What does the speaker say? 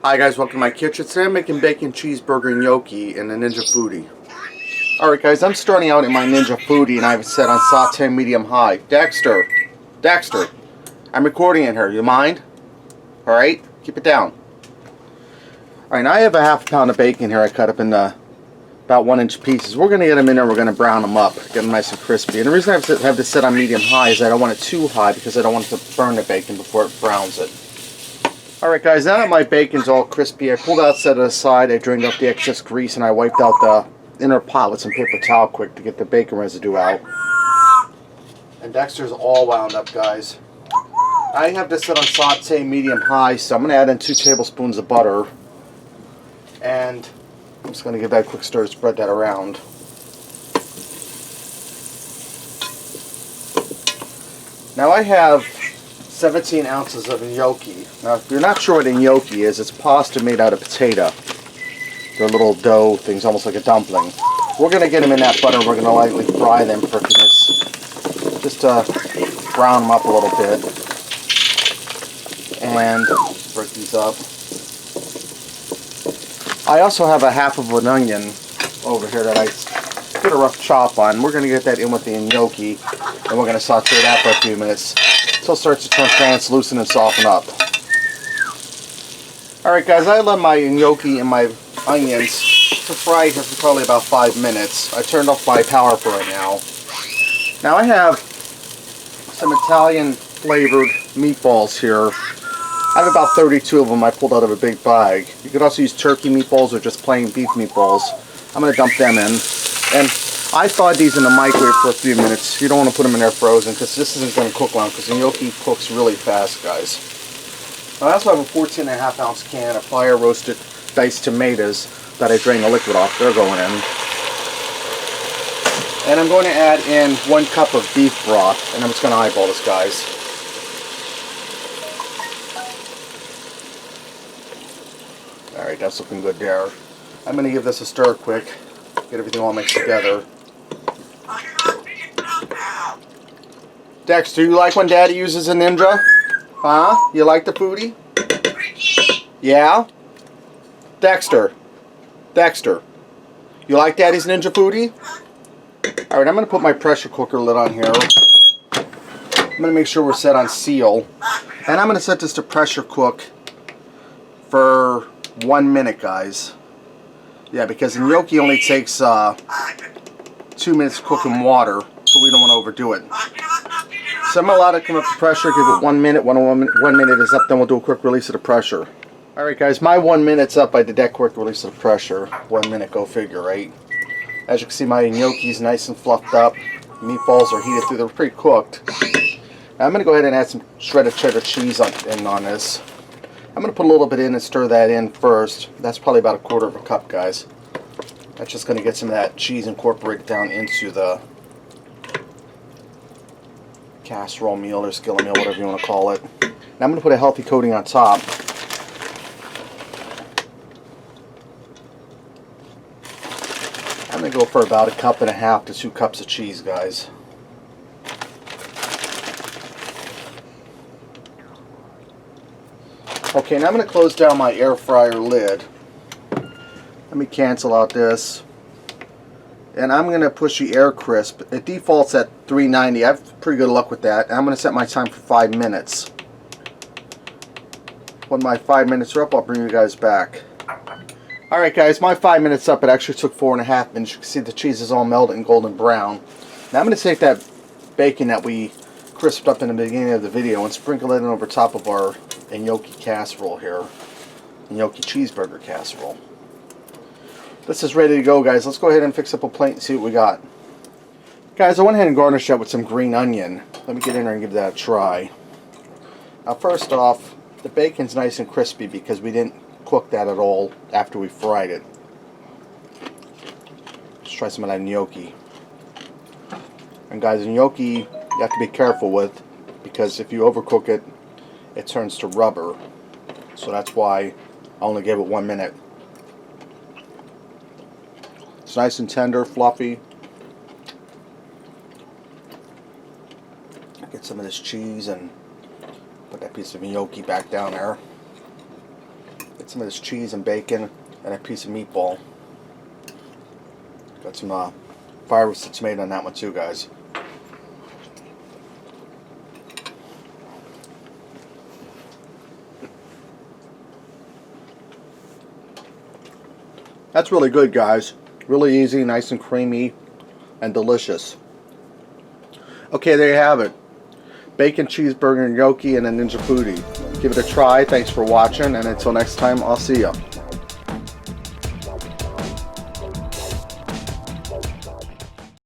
Hi guys, welcome to my kitchen. Today I'm making bacon cheeseburger gnocchi in the Ninja Foodi. Alright guys, I'm starting out in my Ninja Foodi and I have it set on Sautéing medium high. Dexter, I'm recording in here, you mind? Alright, keep it down. Alright, now I have a half pound of bacon here I cut up in about 1-inch pieces. We're going to get them in there, we're going to brown them up, get them nice and crispy. And the reason I have this set on medium high is that I don't want it too high because I don't want it to burn the bacon before it browns it. Alright guys, now that my bacon's all crispy, I pulled out, set it aside, I drained off the excess grease, and I wiped out the inner pot with some paper towel quick to get the bacon residue out. And Dexter's all wound up, guys. I have this set on saute medium-high, so I'm going to add in 2 tablespoons of butter. And I'm just going to give that a quick stir to spread that around. Now I have 17 ounces of gnocchi. Now, if you're not sure what a gnocchi is, it's pasta made out of potato. They're little dough things, almost like a dumpling. We're going to get them in that butter and we're going to lightly fry them for a few minutes. Just to brown them up a little bit. And break these up. I also have a half of an onion over here that I did a rough chop on. We're going to get that in with the gnocchi and we're going to saute that for a few minutes until it starts to turn translucent and soften up. Alright guys, I let my gnocchi and my onions to fry here for probably about 5 minutes. I turned off my power for right now. Now I have some Italian flavored meatballs here. I have about 32 of them I pulled out of a big bag. You could also use turkey meatballs or just plain beef meatballs. I'm going to dump them in. And I thawed these in the microwave for a few minutes. You don't want to put them in there frozen because this isn't going to cook long because the gnocchi cooks really fast, guys. I also have a 14.5 ounce can of fire roasted diced tomatoes that I drained the liquid off. They're going in. And I'm going to add in 1 cup of beef broth, and I'm just going to eyeball this, guys. Alright, that's looking good there. I'm going to give this a stir quick, get everything all mixed together. Dexter, you like when Daddy uses a Ninja? Huh? You like the Foodi? Yeah? Dexter, you like Daddy's Ninja Foodi? Alright, I'm going to put my pressure cooker lid on here. I'm going to make sure we're set on seal. And I'm going to set this to pressure cook for 1 minute, guys. Yeah, because the gnocchi only takes 2 minutes to cook in water, so we don't want to overdo it. So I'm going to allow it to come up to pressure, give it 1 minute. When 1 minute is up, then we'll do a quick release of the pressure. Alright guys, my 1 minute's up. I did that quick release of the pressure. 1 minute, go figure, right? As you can see, my gnocchi's nice and fluffed up. Meatballs are heated through, they're pretty cooked. Now I'm going to go ahead and add some shredded cheddar cheese on this. I'm going to put a little bit in and stir that in first. That's probably about 1/4 cup, guys. That's just going to get some of that cheese incorporated down into the casserole meal or skillet meal, whatever you want to call it. Now I'm going to put a healthy coating on top. I'm going to go for about 1.5 to 2 cups of cheese, guys. Okay, now I'm going to close down my air fryer lid. Let me cancel out this. And I'm going to push the air crisp. It defaults at 390. I have pretty good luck with that. And I'm going to set my time for 5 minutes. When my 5 minutes are up, I'll bring you guys back. Alright guys, my 5 minutes up. It actually took 4.5 minutes. You can see the cheese is all melted and golden brown. Now I'm going to take that bacon that we crisped up in the beginning of the video and sprinkle it in over top of our gnocchi casserole here. Gnocchi cheeseburger casserole. This is ready to go, guys. Let's go ahead and fix up a plate and see what we got. Guys, I went ahead and garnished that with some green onion. Let me get in there and give that a try. Now first off, the bacon's nice and crispy because we didn't cook that at all after we fried it. Let's try some of that gnocchi. And guys, gnocchi you have to be careful with because if you overcook it, it turns to rubber. So that's why I only gave it 1 minute. It's nice and tender, fluffy. Get some of this cheese and put that piece of gnocchi back down there. Get some of this cheese and bacon and a piece of meatball. Got some fire roasted tomato on that one too, guys. That's really good, guys. Really easy, nice and creamy, and delicious. Okay, there you have it. Bacon cheeseburger gnocchi and a Ninja Foodi. Give it a try. Thanks for watching, and until next time, I'll see ya.